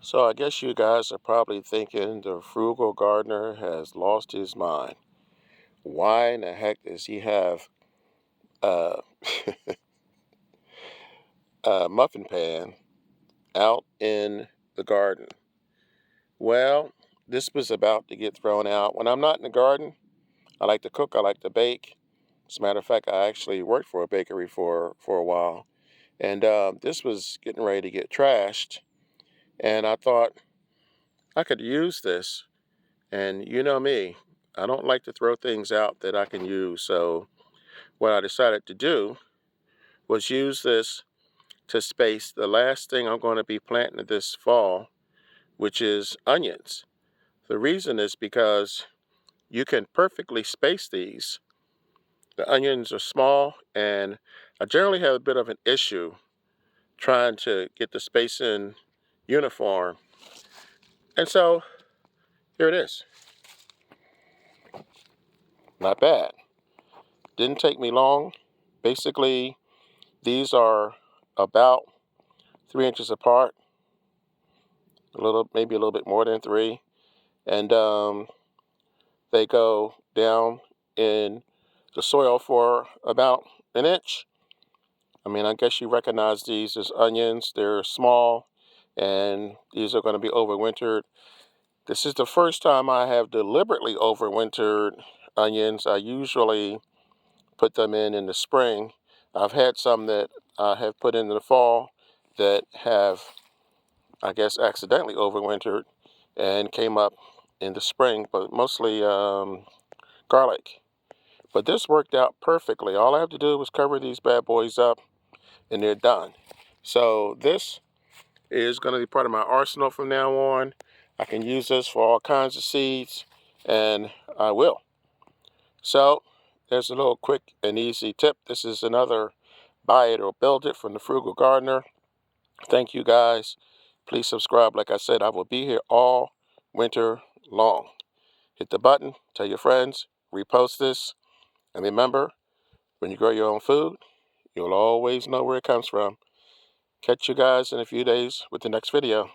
So I guess you guys are probably thinking the frugal gardener has lost his mind. Why in the heck does he have a, a muffin pan out in the garden? Well, this was about to get thrown out. When I'm not in the garden, I like to cook, I like to bake. As a matter of fact, I actually worked for a bakery for a while. And this was getting ready to get trashed. And I thought I could use this. And you know me, I don't like to throw things out that I can use. So what I decided to do was use this to space the last thing I'm going to be planting this fall, which is onions. The reason is because you can perfectly space these. The onions are small, and I generally have a bit of an issue trying to get the spacing uniform. And so here it is. Not bad. Didn't take me long. Basically, these are about 3 inches apart, maybe a little bit more than 3, and they go down in the soil for about an inch. I mean, I guess you recognize these as onions. They're small, and these are going to be overwintered. This is the first time I have deliberately overwintered onions. I usually put them in the spring. I've had some that I have put in the fall that have, I guess, accidentally overwintered and came up in the spring, but mostly garlic. But this worked out perfectly. All I have to do was cover these bad boys up and they're done. So this is going to be part of my arsenal from now on. I can use this for all kinds of seeds, and I will. So there's a little quick and easy tip. This is another buy it or build it from the Frugal Gardener. Thank you guys. Please subscribe. Like I said, I will be here all winter long. Hit the button, tell your friends, repost this, and remember, when you grow your own food, you'll always know where it comes from. Catch you guys in a few days with the next video.